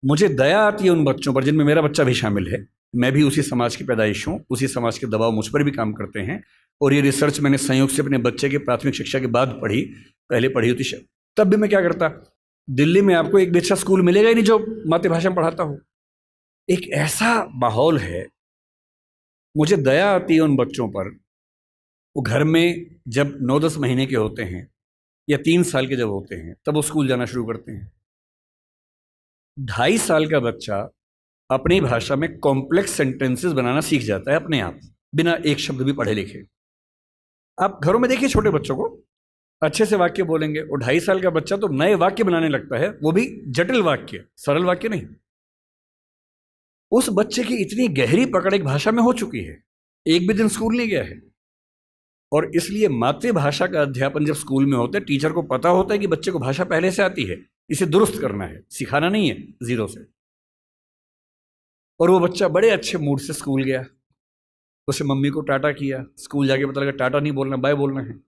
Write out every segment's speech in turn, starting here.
मुझे दया आती है उन बच्चों पर जिनमें मेरा बच्चा भी शामिल है। मैं भी उसी समाज की पैदाइश हूँ, उसी समाज के दबाव मुझ पर भी काम करते हैं। और ये रिसर्च मैंने संयोग से अपने बच्चे के प्राथमिक शिक्षा के बाद पढ़ी, पहले पढ़ी होती तब भी मैं क्या करता, दिल्ली में आपको एक भी अच्छा स्कूल मिलेगा ही नहीं जो मातृभाषा में पढ़ाता हो। एक ऐसा माहौल है, मुझे दया आती है उन बच्चों पर। वो घर में जब 9-10 महीने के होते हैं या 3 साल के जब होते हैं तब वो स्कूल जाना शुरू करते हैं। 2.5 साल का बच्चा अपनी भाषा में कॉम्प्लेक्स सेंटेंसेस बनाना सीख जाता है अपने आप, बिना एक शब्द भी पढ़े लिखे। आप घरों में देखिए छोटे बच्चों को, अच्छे से वाक्य बोलेंगे। और 2.5 साल का बच्चा तो नए वाक्य बनाने लगता है, वो भी जटिल वाक्य, सरल वाक्य नहीं। उस बच्चे की इतनी गहरी पकड़ एक भाषा में हो चुकी है, एक भी दिन स्कूल नहीं गया है। और इसलिए मातृभाषा का अध्यापन जब स्कूल में होता है, टीचर को पता होता है कि बच्चे को भाषा पहले से आती है, इसे दुरुस्त करना है, सिखाना नहीं है जीरो से। और वो बच्चा बड़े अच्छे मूड से स्कूल गया, उसे मम्मी को टाटा किया, स्कूल जाके पता लगा टाटा नहीं बोलना, बाय बोलना है।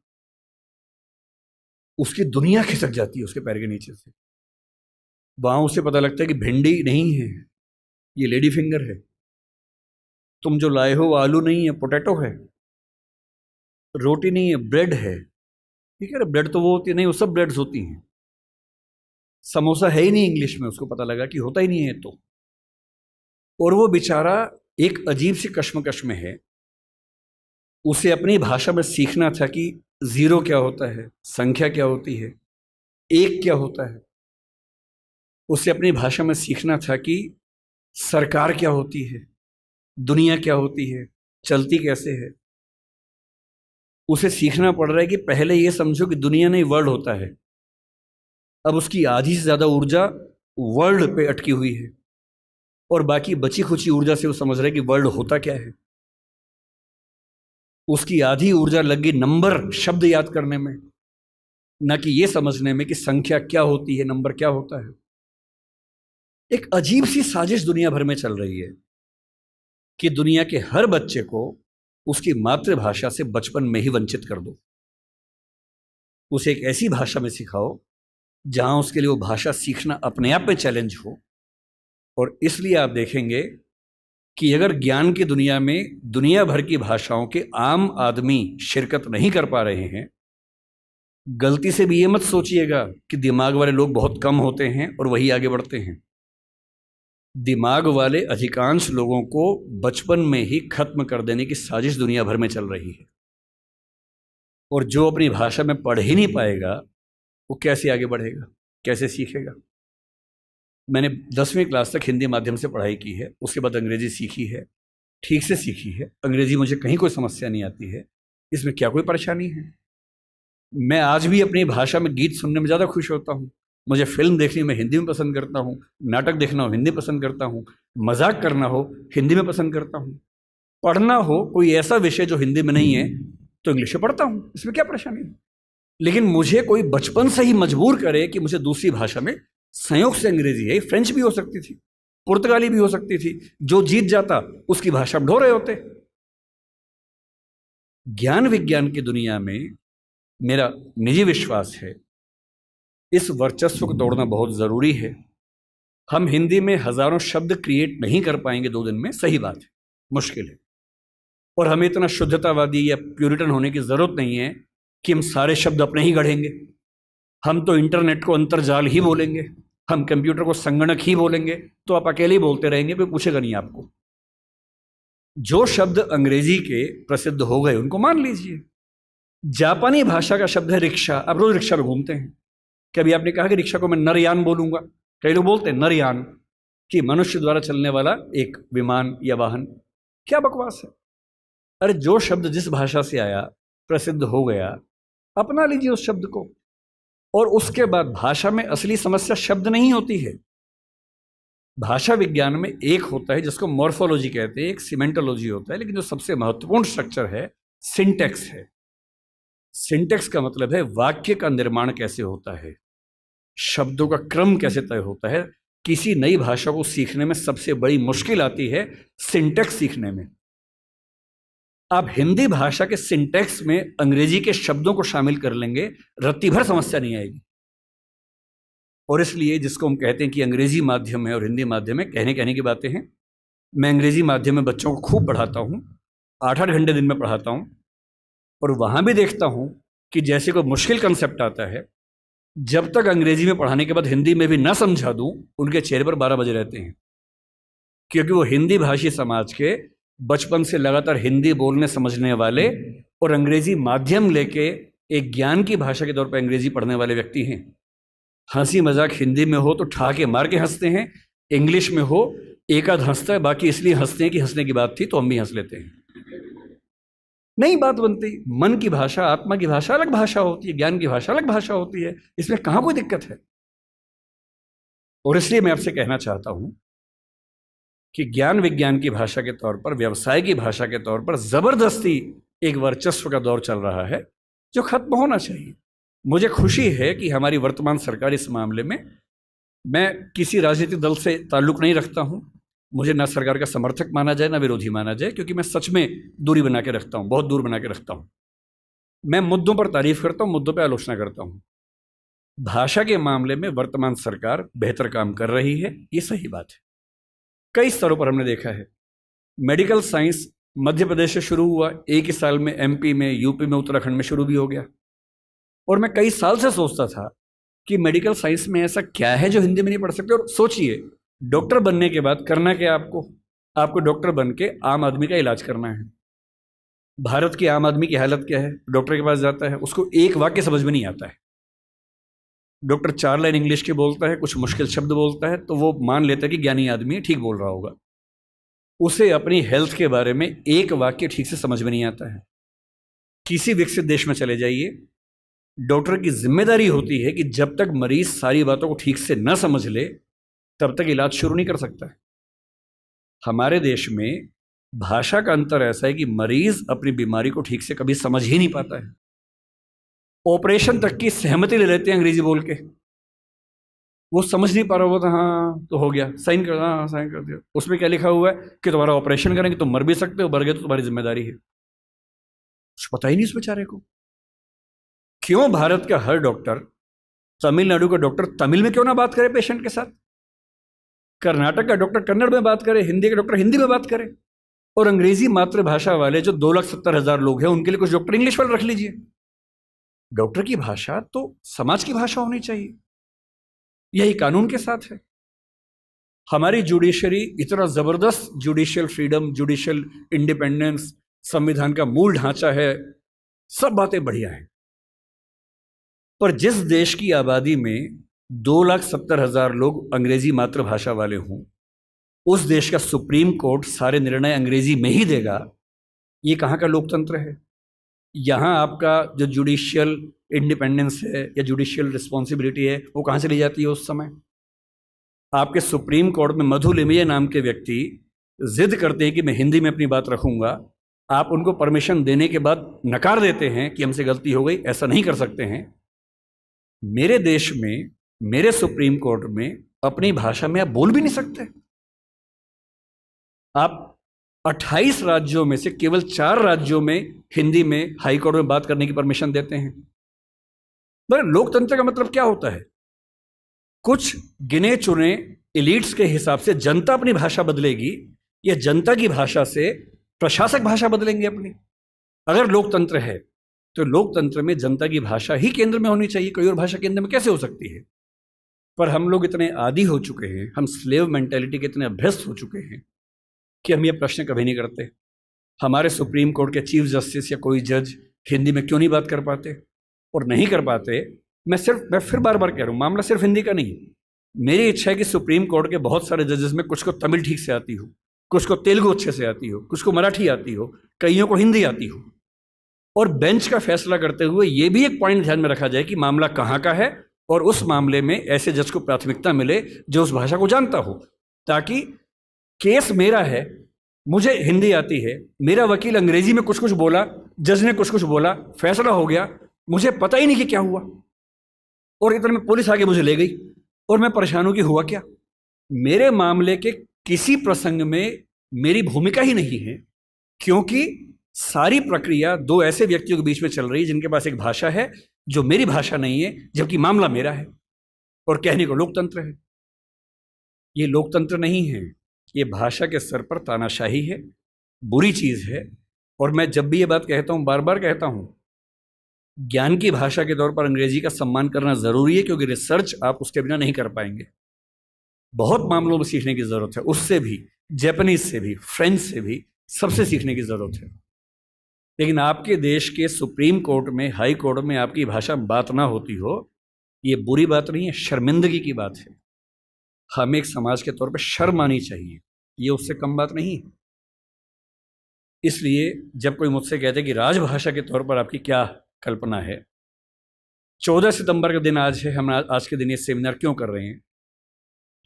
उसकी दुनिया खिसक जाती है उसके पैर के नीचे से। वहां उसे पता लगता है कि भिंडी नहीं है, ये लेडी फिंगर है। तुम जो लाए हो वो आलू नहीं है, पोटैटो है। रोटी नहीं है, ब्रेड है। ठीक है, ब्रेड तो वो होती है नहीं, वो सब ब्रेड्स होती हैं। समोसा है ही नहीं इंग्लिश में, उसको पता लगा कि होता ही नहीं है तो। और वो बेचारा एक अजीब सी कश्मकश में है। उसे अपनी भाषा में सीखना था कि जीरो क्या होता है, संख्या क्या होती है, एक क्या होता है। उसे अपनी भाषा में सीखना था कि सरकार क्या होती है, दुनिया क्या होती है, चलती कैसे है। उसे सीखना पड़ रहा है कि पहले ये समझो कि दुनिया नहीं वर्ल्ड होता है। अब उसकी आधी से ज्यादा ऊर्जा वर्ल्ड पे अटकी हुई है और बाकी बची खुची ऊर्जा से वो समझ रहा है कि वर्ल्ड होता क्या है। उसकी आधी ऊर्जा लगी नंबर, शब्द याद करने में, ना कि ये समझने में कि संख्या क्या होती है, नंबर क्या होता है। एक अजीब सी साजिश दुनिया भर में चल रही है कि दुनिया के हर बच्चे को उसकी मातृभाषा से बचपन में ही वंचित कर दो। उसे एक ऐसी भाषा में सिखाओ जहां उसके लिए वो भाषा सीखना अपने आप में चैलेंज हो। और इसलिए आप देखेंगे कि अगर ज्ञान की दुनिया में दुनिया भर की भाषाओं के आम आदमी शिरकत नहीं कर पा रहे हैं, गलती से भी ये मत सोचिएगा कि दिमाग वाले लोग बहुत कम होते हैं और वही आगे बढ़ते हैं। दिमाग वाले अधिकांश लोगों को बचपन में ही खत्म कर देने की साजिश दुनिया भर में चल रही है। और जो अपनी भाषा में पढ़ ही नहीं पाएगा वो कैसे आगे बढ़ेगा, कैसे सीखेगा। मैंने 10वीं क्लास तक हिंदी माध्यम से पढ़ाई की है, उसके बाद अंग्रेजी सीखी है, ठीक से सीखी है। अंग्रेजी मुझे कहीं कोई समस्या नहीं आती है, इसमें क्या कोई परेशानी है। मैं आज भी अपनी भाषा में गीत सुनने में ज़्यादा खुश होता हूँ। मुझे फिल्म देखनी मैं हिंदी में पसंद करता हूँ, नाटक देखना हो हिंदी पसंद करता हूँ, मजाक करना हो हिंदी में पसंद करता हूँ, पढ़ना हो कोई ऐसा विषय जो हिंदी में नहीं है तो इंग्लिश में पढ़ता हूँ, इसमें क्या परेशानी है। लेकिन मुझे कोई बचपन से ही मजबूर करे कि मुझे दूसरी भाषा में, संयोग से अंग्रेजी है, फ्रेंच भी हो सकती थी, पुर्तगाली भी हो सकती थी, जो जीत जाता उसकी भाषा ढो रहे होते। ज्ञान विज्ञान की दुनिया में मेरा निजी विश्वास है इस वर्चस्व को तोड़ना बहुत जरूरी है। हम हिंदी में हजारों शब्द क्रिएट नहीं कर पाएंगे 2 दिन में, सही बात है, मुश्किल है। और हमें इतना शुद्धतावादी या प्यूरिटन होने की जरूरत नहीं है कि हम सारे शब्द अपने ही गढ़ेंगे। हम तो इंटरनेट को अंतर्जाल ही बोलेंगे, हम कंप्यूटर को संगणक ही बोलेंगे, तो आप अकेले ही बोलते रहेंगे, कोई पूछेगा नहीं आपको। जो शब्द अंग्रेजी के प्रसिद्ध हो गए उनको मान लीजिए। जापानी भाषा का शब्द है रिक्शा, आप रोज रिक्शा में घूमते हैं, कभी आपने कहा कि रिक्शा को मैं नरयान बोलूंगा? कई लोग बोलते हैं नरयान, कि मनुष्य द्वारा चलने वाला एक विमान या वाहन। क्या बकवास है। अरे जो शब्द जिस भाषा से आया, प्रसिद्ध हो गया, अपना लीजिए उस शब्द को। और उसके बाद भाषा में असली समस्या शब्द नहीं होती है। भाषा विज्ञान में एक होता है जिसको मॉर्फोलॉजी कहते हैं, एक सिमेंटोलॉजी होता है, लेकिन जो सबसे महत्वपूर्ण स्ट्रक्चर है सिंटेक्स है। सिंटेक्स का मतलब है वाक्य का निर्माण कैसे होता है, शब्दों का क्रम कैसे तय होता है। किसी नई भाषा को सीखने में सबसे बड़ी मुश्किल आती है सिंटेक्स सीखने में। आप हिंदी भाषा के सिंटेक्स में अंग्रेजी के शब्दों को शामिल कर लेंगे, रत्ती भर समस्या नहीं आएगी। और इसलिए जिसको हम कहते हैं कि अंग्रेजी माध्यम है और हिंदी माध्यम है, कहने की बातें हैं। मैं अंग्रेजी माध्यम में बच्चों को खूब पढ़ाता हूँ, 8-8 घंटे दिन में पढ़ाता हूँ, और वहाँ भी देखता हूँ कि जैसे कोई मुश्किल कंसेप्ट आता है, जब तक अंग्रेजी में पढ़ाने के बाद हिंदी में भी ना समझा दूँ, उनके चेहरे पर 12 बजे रहते हैं, क्योंकि वो हिंदी भाषी समाज के बचपन से लगातार हिंदी बोलने समझने वाले और अंग्रेजी माध्यम लेके एक ज्ञान की भाषा के तौर पर अंग्रेजी पढ़ने वाले व्यक्ति हैं। हंसी मजाक हिंदी में हो तो ठहाके मार के हंसते हैं, इंग्लिश में हो एक आध हंसता है, बाकी इसलिए हंसते हैं कि हंसने की बात थी तो हम भी हंस लेते हैं। नहीं बात बनती। मन की भाषा, आत्मा की भाषा अलग भाषा होती है, ज्ञान की भाषा अलग भाषा होती है, इसमें कहाँ कोई दिक्कत है। और इसलिए मैं आपसे कहना चाहता हूं कि ज्ञान विज्ञान की भाषा के तौर पर, व्यवसाय की भाषा के तौर पर जबरदस्ती एक वर्चस्व का दौर चल रहा है जो खत्म होना चाहिए। मुझे खुशी है कि हमारी वर्तमान सरकार इस मामले में, मैं किसी राजनीतिक दल से ताल्लुक नहीं रखता हूं, मुझे ना सरकार का समर्थक माना जाए ना विरोधी माना जाए, क्योंकि मैं सच में दूरी बना के रखता हूं, बहुत दूर बना के रखता हूं। मैं मुद्दों पर तारीफ करता हूं, मुद्दों पर आलोचना करता हूं। भाषा के मामले में वर्तमान सरकार बेहतर काम कर रही है, ये सही बात है। कई स्तरों पर हमने देखा है। मेडिकल साइंस मध्य प्रदेश से शुरू हुआ, एक ही साल में एमपी में, यूपी में, उत्तराखंड में शुरू भी हो गया। और मैं कई साल से सोचता था कि मेडिकल साइंस में ऐसा क्या है जो हिंदी में नहीं पढ़ सकते। और सोचिए, डॉक्टर बनने के बाद करना क्या आपको डॉक्टर बन के आम आदमी का इलाज करना है। भारत के आम आदमी की हालत क्या है? डॉक्टर के पास जाता है, उसको एक वाक्य समझ में नहीं आता है। डॉक्टर 4 लाइन इंग्लिश के बोलता है, कुछ मुश्किल शब्द बोलता है, तो वो मान लेता है कि ज्ञानी आदमी है, ठीक बोल रहा होगा। उसे अपनी हेल्थ के बारे में एक वाक्य ठीक से समझ में नहीं आता है। किसी विकसित देश में चले जाइए, डॉक्टर की जिम्मेदारी होती है कि जब तक मरीज सारी बातों को ठीक से न समझ ले तब तक इलाज शुरू नहीं कर सकता है। हमारे देश में भाषा का अंतर ऐसा है कि मरीज अपनी बीमारी को ठीक से कभी समझ ही नहीं पाता है। ऑपरेशन तक की सहमति ले लेते हैं अंग्रेजी बोल के, वो समझ नहीं पा रहा होता, हाँ तो हो गया, साइन कर, हाँ साइन कर दिया। उसमें क्या लिखा हुआ है कि तुम्हारा ऑपरेशन करेंगे, तुम मर भी सकते हो, मर गए तो तुम्हारी जिम्मेदारी है। कुछ पता ही नहीं उस बेचारे को। क्यों भारत का हर डॉक्टर, तमिलनाडु का डॉक्टर तमिल में क्यों ना बात करे पेशेंट के साथ, कर्नाटक का डॉक्टर कन्नड़ में बात करे, हिंदी का डॉक्टर हिंदी में बात करे, और अंग्रेजी मातृभाषा वाले जो 2,70,000 लोग हैं उनके लिए कुछ डॉक्टर इंग्लिश वाले रख लीजिए। डॉक्टर की भाषा तो समाज की भाषा होनी चाहिए। यही कानून के साथ है। हमारी जुडिशरी इतना जबरदस्त जुडिशियल फ्रीडम, जुडिशियल इंडिपेंडेंस, संविधान का मूल ढांचा है, सब बातें बढ़िया हैं। पर जिस देश की आबादी में 2,70,000 लोग अंग्रेजी मातृभाषा वाले हों, उस देश का सुप्रीम कोर्ट सारे निर्णय अंग्रेजी में ही देगा, ये कहाँ का लोकतंत्र है? यहाँ आपका जो जुडिशियल इंडिपेंडेंस है या जुडिशियल रिस्पॉन्सिबिलिटी है वो कहाँ चली जाती है? उस समय आपके सुप्रीम कोर्ट में मधु लिमये नाम के व्यक्ति जिद करते हैं कि मैं हिंदी में अपनी बात रखूंगा, आप उनको परमिशन देने के बाद नकार देते हैं कि हमसे गलती हो गई, ऐसा नहीं कर सकते हैं। मेरे देश में, मेरे सुप्रीम कोर्ट में अपनी भाषा में आप बोल भी नहीं सकते। आप 28 राज्यों में से केवल 4 राज्यों में हिंदी में हाई कोर्ट में बात करने की परमिशन देते हैं। पर लोकतंत्र का मतलब क्या होता है? कुछ गिने चुने एलिट्स के हिसाब से जनता अपनी भाषा बदलेगी या जनता की भाषा से प्रशासक भाषा बदलेंगे अपनी? अगर लोकतंत्र है तो लोकतंत्र में जनता की भाषा ही केंद्र में होनी चाहिए, कोई और भाषा केंद्र में कैसे हो सकती है? पर हम लोग इतने आदी हो चुके हैं, हम स्लेव मेंटेलिटी के इतने अभ्यस्त हो चुके हैं कि हम ये प्रश्न कभी नहीं करते। हमारे सुप्रीम कोर्ट के चीफ जस्टिस या कोई जज हिंदी में क्यों नहीं बात कर पाते? और नहीं कर पाते, मैं फिर बार बार कह रहा हूँ, मामला सिर्फ हिंदी का नहीं। मेरी इच्छा है कि सुप्रीम कोर्ट के बहुत सारे जजेस में कुछ को तमिल ठीक से आती हो, कुछ को तेलुगु अच्छे से आती हो, कुछ को मराठी आती हो, कईयों को हिंदी आती हो। और बेंच का फैसला करते हुए ये भी एक पॉइंट ध्यान में रखा जाए कि मामला कहाँ का है और उस मामले में ऐसे जज को प्राथमिकता मिले जो उस भाषा को जानता हो, ताकि केस मेरा है, मुझे हिंदी आती है, मेरा वकील अंग्रेजी में कुछ कुछ बोला, जज ने कुछ कुछ बोला, फैसला हो गया, मुझे पता ही नहीं कि क्या हुआ, और इतने में पुलिस आगे मुझे ले गई और मैं परेशान हूं कि हुआ क्या। मेरे मामले के किसी प्रसंग में मेरी भूमिका ही नहीं है, क्योंकि सारी प्रक्रिया 2 ऐसे व्यक्तियों के बीच में चल रही है जिनके पास एक भाषा है जो मेरी भाषा नहीं है, जबकि मामला मेरा है। और कहने को लोकतंत्र है। ये लोकतंत्र नहीं है, ये भाषा के स्तर पर तानाशाही है, बुरी चीज़ है। और मैं जब भी ये बात कहता हूँ, बार बार कहता हूँ, ज्ञान की भाषा के तौर पर अंग्रेजी का सम्मान करना ज़रूरी है, क्योंकि रिसर्च आप उसके बिना नहीं कर पाएंगे। बहुत मामलों में सीखने की ज़रूरत है, उससे भी, जापानीज से भी, फ्रेंच से भी, सबसे सीखने की ज़रूरत है। लेकिन आपके देश के सुप्रीम कोर्ट में, हाई कोर्ट में आपकी भाषा में बात ना होती हो, ये बुरी बात नहीं है, शर्मिंदगी की बात है। हमें एक समाज के तौर पर शर्म आनी चाहिए, ये उससे कम बात नहीं है। इसलिए जब कोई मुझसे कहते कि राजभाषा के तौर पर आपकी क्या कल्पना है, 14 सितंबर का दिन आज है, हम आज के दिन ये सेमिनार क्यों कर रहे हैं?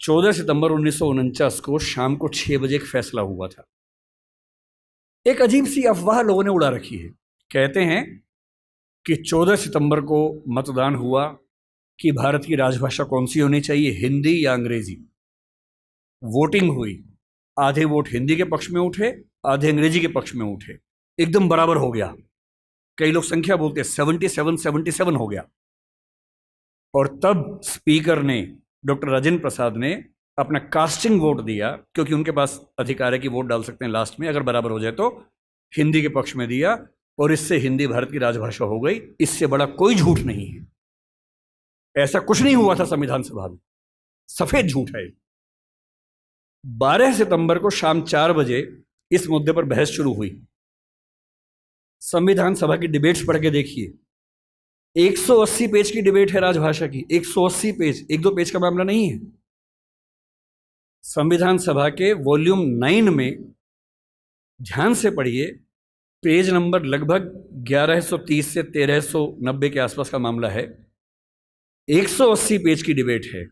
14 सितंबर 1949 को शाम को 6 बजे एक फैसला हुआ था। एक अजीब सी अफवाह लोगों ने उड़ा रखी है। कहते हैं कि 14 सितंबर को मतदान हुआ कि भारत की राजभाषा कौन सी होनी चाहिए, हिंदी या अंग्रेजी। वोटिंग हुई, आधे वोट हिंदी के पक्ष में उठे, आधे अंग्रेजी के पक्ष में उठे, एकदम बराबर हो गया। कई लोग संख्या बोलते हैं, 77 हो गया। और तब स्पीकर ने, डॉक्टर राजेंद्र प्रसाद ने अपना कास्टिंग वोट दिया, क्योंकि उनके पास अधिकार है कि वोट डाल सकते हैं लास्ट में, अगर बराबर हो जाए तो, हिंदी के पक्ष में दिया, और इससे हिंदी भारत की राजभाषा हो गई। इससे बड़ा कोई झूठ नहीं है। ऐसा कुछ नहीं हुआ था संविधान सभा में, सफेद झूठ है। 12 सितंबर को शाम 4 बजे इस मुद्दे पर बहस शुरू हुई। संविधान सभा की डिबेट्स पढ़ के देखिए, 180 पेज की डिबेट है राजभाषा की, 180 पेज, 1-2 पेज का मामला नहीं है। संविधान सभा के वॉल्यूम 9 में ध्यान से पढ़िए, पेज नंबर लगभग 1130 से 1390 के आसपास का मामला है। 180 पेज की डिबेट है,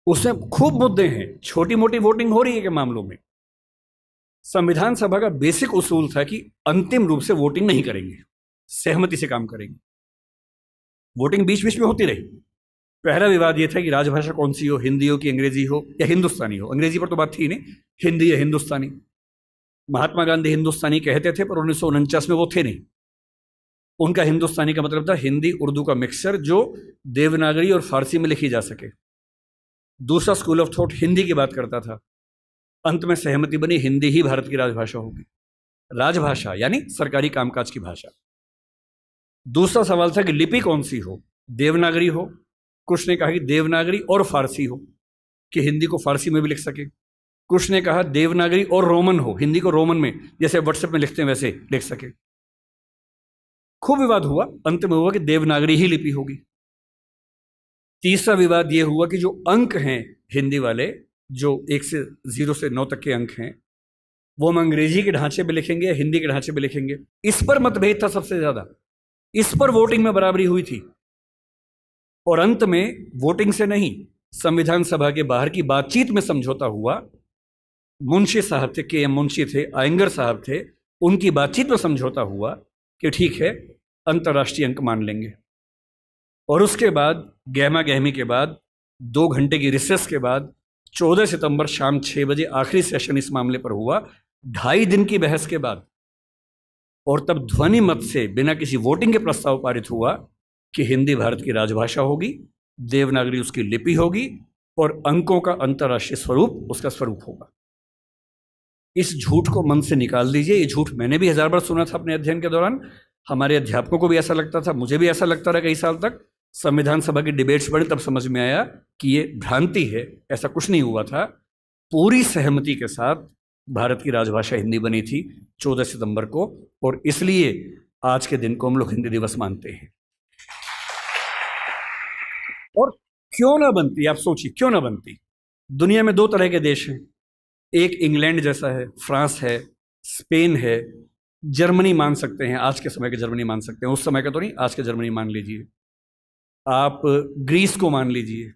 उसमें खूब मुद्दे हैं, छोटी मोटी वोटिंग हो रही है के मामलों में। संविधान सभा का बेसिक उसूल था कि अंतिम रूप से वोटिंग नहीं करेंगे, सहमति से काम करेंगे। वोटिंग बीच बीच में होती रही। पहला विवाद यह था कि राजभाषा कौन सी हो, हिंदी हो कि अंग्रेजी हो या हिंदुस्तानी हो। अंग्रेजी पर तो बात थी नहीं, हिंदी या हिंदुस्तानी। महात्मा गांधी हिंदुस्तानी कहते थे, पर 1949 में वो थे नहीं। उनका हिंदुस्तानी का मतलब था हिंदी उर्दू का मिक्सचर, जो देवनागरी और फारसी में लिखी जा सके। दूसरा स्कूल ऑफ थॉट हिंदी की बात करता था। अंत में सहमति बनी, हिंदी ही भारत की राजभाषा होगी। राजभाषा यानी सरकारी कामकाज की भाषा। दूसरा सवाल था कि लिपि कौन सी हो, देवनागरी हो, कुछ ने कहा कि देवनागरी और फारसी हो, कि हिंदी को फारसी में भी लिख सके। कुछ ने कहा देवनागरी और रोमन हो, हिंदी को रोमन में, जैसे व्हाट्सएप में लिखते हैं वैसे लिख सके। खूब विवाद हुआ, अंत में हुआ कि देवनागरी ही लिपि होगी। तीसरा विवाद यह हुआ कि जो अंक हैं हिंदी वाले, जो 1 से 0 से 9 तक के अंक हैं, वो हम अंग्रेजी के ढांचे में लिखेंगे या हिंदी के ढांचे में लिखेंगे। इस पर मतभेद था सबसे ज्यादा, इस पर वोटिंग में बराबरी हुई थी। और अंत में वोटिंग से नहीं, संविधान सभा के बाहर की बातचीत में समझौता हुआ। मुंशी साहब थे, के एम मुंशी थे, आयंगर साहब थे, उनकी बातचीत में समझौता हुआ कि ठीक है, अंतर्राष्ट्रीय अंक मान लेंगे। और उसके बाद गहमा गहमी के बाद, 2 घंटे की रिसेस के बाद, 14 सितंबर शाम 6 बजे आखिरी सेशन इस मामले पर हुआ, 2.5 दिन की बहस के बाद। और तब ध्वनि मत से, बिना किसी वोटिंग के प्रस्ताव पारित हुआ कि हिंदी भारत की राजभाषा होगी, देवनागरी उसकी लिपि होगी, और अंकों का अंतर्राष्ट्रीय स्वरूप उसका स्वरूप होगा। इस झूठ को मन से निकाल दीजिए। ये झूठ मैंने भी 1000 बार सुना था अपने अध्ययन के दौरान, हमारे अध्यापकों को भी ऐसा लगता था, मुझे भी ऐसा लगता रहा कई साल तक। संविधान सभा की डिबेट्स पढ़ी तब समझ में आया कि ये भ्रांति है, ऐसा कुछ नहीं हुआ था। पूरी सहमति के साथ भारत की राजभाषा हिंदी बनी थी 14 सितंबर को, और इसलिए आज के दिन को हम लोग हिंदी दिवस मानते हैं। और क्यों ना बनती, आप सोचिए क्यों ना बनती। दुनिया में 2 तरह के देश हैं, एक इंग्लैंड जैसा है, फ्रांस है, स्पेन है, जर्मनी मान सकते हैं, आज के समय के जर्मनी मान सकते हैं, उस समय का तो नहीं, आज के जर्मनी मान लीजिए, आप ग्रीस को मान लीजिए।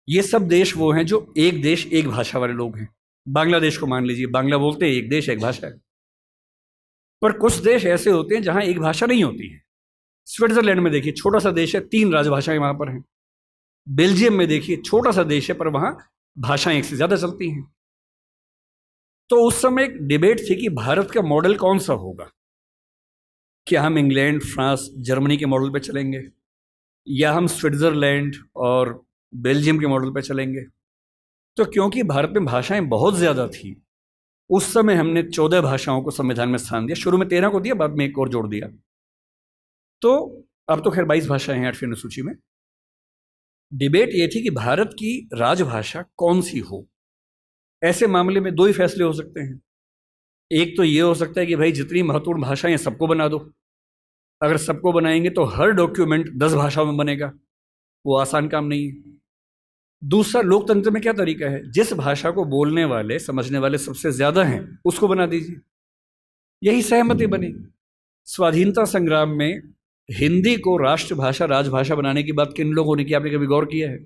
ये सब देश वो हैं जो एक देश एक भाषा वाले लोग हैं। बांग्लादेश को मान लीजिए, बांग्ला बोलते हैं, एक देश एक भाषा है। पर कुछ देश ऐसे होते हैं जहां एक भाषा नहीं होती है। स्विट्जरलैंड में देखिए, छोटा सा देश है, 3 राजभाषाएं वहां पर हैं। बेल्जियम में देखिए, छोटा सा देश है, पर वहां भाषाएं 1 से ज्यादा चलती हैं। तो उस समय एक डिबेट थी कि भारत का मॉडल कौन सा होगा। क्या हम इंग्लैंड, फ्रांस, जर्मनी के मॉडल पे चलेंगे, या हम स्विट्ज़रलैंड और बेल्जियम के मॉडल पर चलेंगे? तो क्योंकि भारत में भाषाएं बहुत ज़्यादा थी, उस समय हमने 14 भाषाओं को संविधान में स्थान दिया। शुरू में 13 को दिया, बाद में एक और जोड़ दिया। तो अब तो खैर 22 भाषाएं हैं 8वीं अनुसूची में। डिबेट ये थी कि भारत की राजभाषा कौन सी हो। ऐसे मामले में दो ही फैसले हो सकते हैं। एक तो ये हो सकता है कि भाई जितनी महत्वपूर्ण भाषाएं हैं सबको बना दो। अगर सबको बनाएंगे तो हर डॉक्यूमेंट 10 भाषाओं में बनेगा, वो आसान काम नहीं है। दूसरा, लोकतंत्र में क्या तरीका है, जिस भाषा को बोलने वाले समझने वाले सबसे ज्यादा हैं उसको बना दीजिए। यही सहमति बनी। स्वाधीनता संग्राम में हिंदी को राष्ट्रभाषा राजभाषा बनाने की बात किन लोगों ने की, आपने कभी गौर किया है?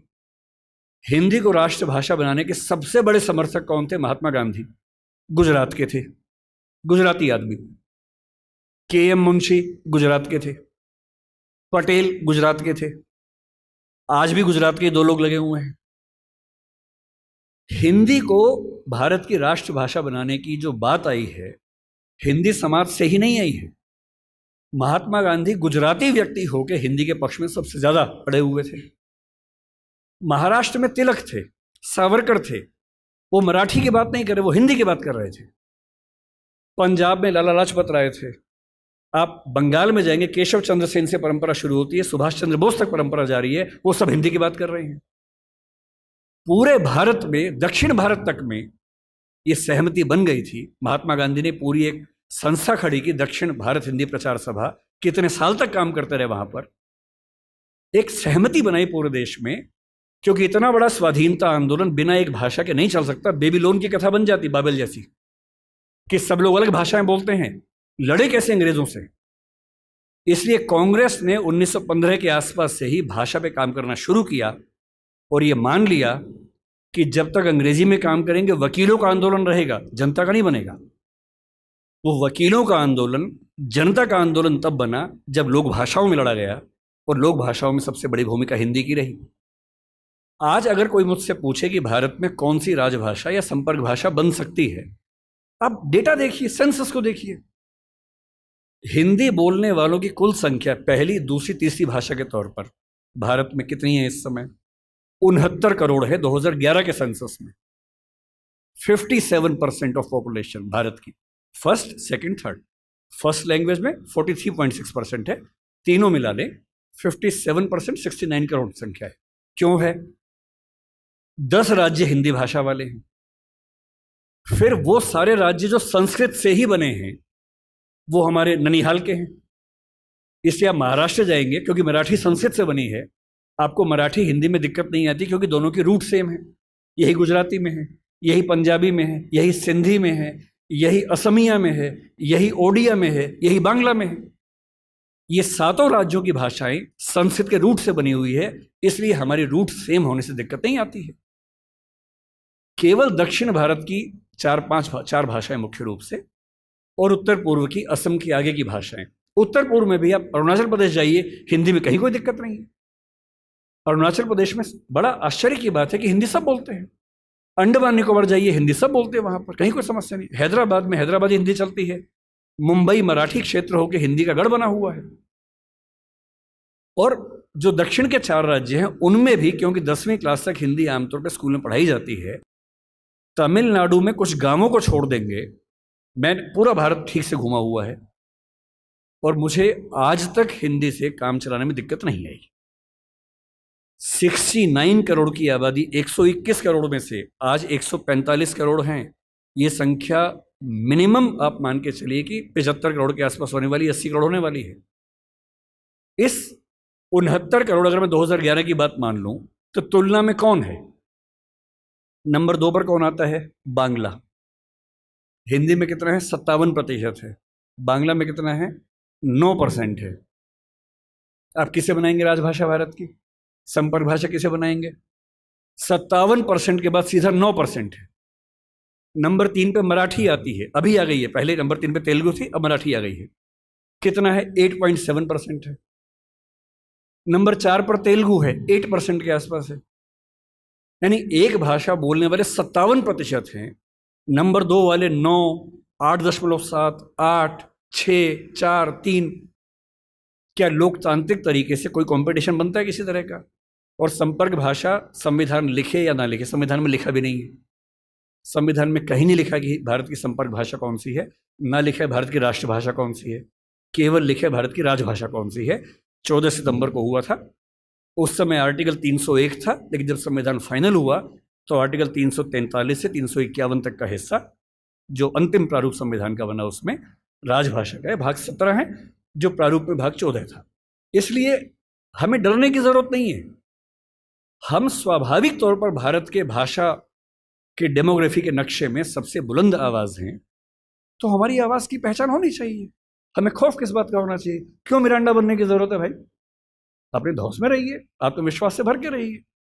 हिंदी को राष्ट्रभाषा बनाने के सबसे बड़े समर्थक कौन थे? महात्मा गांधी, गुजरात के थे, गुजराती आदमी। के.एम. मुंशी गुजरात के थे, पटेल गुजरात के थे, आज भी गुजरात के दो लोग लगे हुए हैं। हिंदी को भारत की राष्ट्रभाषा बनाने की जो बात आई है, हिंदी समाज से ही नहीं आई है। महात्मा गांधी गुजराती व्यक्ति होकर हिंदी के पक्ष में सबसे ज्यादा अड़े हुए थे। महाराष्ट्र में तिलक थे, सावरकर थे, वो मराठी की बात नहीं कर रहे, वो हिंदी की बात कर रहे थे। पंजाब में लाला लाजपत राय थे। आप बंगाल में जाएंगे, केशव चंद्र सेन से परंपरा शुरू होती है, सुभाष चंद्र बोस तक परंपरा जारी है, वो सब हिंदी की बात कर रहे हैं। पूरे भारत में, दक्षिण भारत तक में ये सहमति बन गई थी। महात्मा गांधी ने पूरी एक संस्था खड़ी की, दक्षिण भारत हिंदी प्रचार सभा। कितने साल तक काम करते रहे वहां पर। एक सहमति बनाई पूरे देश में, क्योंकि इतना बड़ा स्वाधीनता आंदोलन बिना एक भाषा के नहीं चल सकता। बेबीलोन की कथा बन जाती, बाबेल जैसी, कि सब लोग अलग भाषाएं बोलते हैं, लड़े कैसे अंग्रेजों से। इसलिए कांग्रेस ने 1915 के आसपास से ही भाषा पे काम करना शुरू किया और ये मान लिया कि जब तक अंग्रेजी में काम करेंगे वकीलों का आंदोलन रहेगा, जनता का नहीं बनेगा। वो वकीलों का आंदोलन जनता का आंदोलन तब बना जब लोक भाषाओं में लड़ा गया, और लोक भाषाओं में सबसे बड़ी भूमिका हिंदी की रही। आज अगर कोई मुझसे पूछे कि भारत में कौन सी राजभाषा या संपर्क भाषा बन सकती है, आप डेटा देखिए, सेंसस को देखिए। हिंदी बोलने वालों की कुल संख्या पहली, दूसरी, तीसरी भाषा के तौर पर भारत में कितनी है इस समय? 69 करोड़ है 2011 के सेंसस में। 57% ऑफ पॉपुलेशन भारत की, first, second, third. First language में 43.6% है, तीनों मिला लें 57%, 69 करोड़ संख्या है। क्यों है? 10 राज्य हिंदी भाषा वाले हैं। फिर वो सारे राज्य जो संस्कृत से ही बने हैं, वो हमारे ननिहाल के हैं। इसलिए आप महाराष्ट्र जाएंगे, क्योंकि मराठी संस्कृत से बनी है, आपको मराठी हिंदी में दिक्कत नहीं आती, क्योंकि दोनों की रूट सेम है। यही गुजराती में है, यही पंजाबी में है, यही सिंधी में है, यही असमिया में है, यही ओडिया में है, यही बांग्ला में है। ये सातों राज्यों की भाषाएं संस्कृत के रूट से बनी हुई है, इसलिए हमारी रूट सेम होने से दिक्कत नहीं आती है। केवल दक्षिण भारत की चार भाषाएं मुख्य रूप से, और उत्तर पूर्व की, असम की आगे की भाषाएं। उत्तर पूर्व में भी आप अरुणाचल प्रदेश जाइए, हिंदी में कहीं कोई दिक्कत नहीं है। अरुणाचल प्रदेश में बड़ा आश्चर्य की बात है कि हिंदी सब बोलते हैं। अंडमान निकोबार जाइए, हिंदी सब बोलते हैं, वहां पर कहीं कोई समस्या नहीं। हैदराबाद में हैदराबादी हिंदी चलती है। मुंबई मराठी क्षेत्र होकर हिंदी का गढ़ बना हुआ है। और जो दक्षिण के 4 राज्य हैं उनमें भी, क्योंकि 10वीं क्लास तक हिंदी आमतौर पर स्कूल में पढ़ाई जाती है, तमिलनाडु में कुछ गांवों को छोड़ देंगे, मैं पूरा भारत ठीक से घुमा हुआ है, और मुझे आज तक हिंदी से काम चलाने में दिक्कत नहीं आई। 69 करोड़ की आबादी 121 करोड़ में से आज 145 करोड़ हैं। ये संख्या मिनिमम आप मान के चलिए कि 75 करोड़ के आसपास होने वाली, 80 करोड़ होने वाली है। इस 69 करोड़ अगर मैं 2011 की बात मान लूं, तो तुलना में कौन है? नंबर 2 पर कौन आता है? बांग्ला। हिंदी में कितना है? 57% है। बांग्ला में कितना है? 9% है। आप किसे बनाएंगे राजभाषा भारत की? संपर्क भाषा किसे बनाएंगे? 57% के बाद सीधा 9% है। नंबर 3 पे मराठी आती है, अभी आ गई है। पहले नंबर 3 पे तेलुगु थी, अब मराठी आ गई है। कितना है? 8.7% है। नंबर 4 पर तेलुगु है, 8% के आसपास है। यानी एक भाषा बोलने वाले 57% हैं। नंबर 2 वाले 9, 8.7, 8, 6, 4, 3। क्या लोकतांत्रिक तरीके से कोई कंपटीशन बनता है किसी तरह का? और संपर्क भाषा संविधान लिखे या ना लिखे, संविधान में लिखा भी नहीं है। संविधान में कहीं नहीं लिखा कि भारत की संपर्क भाषा कौन सी है, ना लिखा है भारत की राष्ट्रभाषा कौन सी है, केवल लिखे भारत की राजभाषा कौन सी है। 14 सितंबर को हुआ था, उस समय आर्टिकल 301 था, लेकिन जब संविधान फाइनल हुआ तो आर्टिकल 343 से 351 तक का हिस्सा जो अंतिम प्रारूप संविधान का बना उसमें राजभाषा का है। भाग 17 है, जो प्रारूप में भाग 14 था। इसलिए हमें डरने की जरूरत नहीं है। हम स्वाभाविक तौर पर भारत के भाषा के डेमोग्राफी के नक्शे में सबसे बुलंद आवाज हैं, तो हमारी आवाज की पहचान होनी चाहिए। हमें खौफ किस बात का होना चाहिए? क्यों मिरांडा बनने की जरूरत है भाई? अपने धौस में रहिए, आत्मविश्वास से भर के रहिए।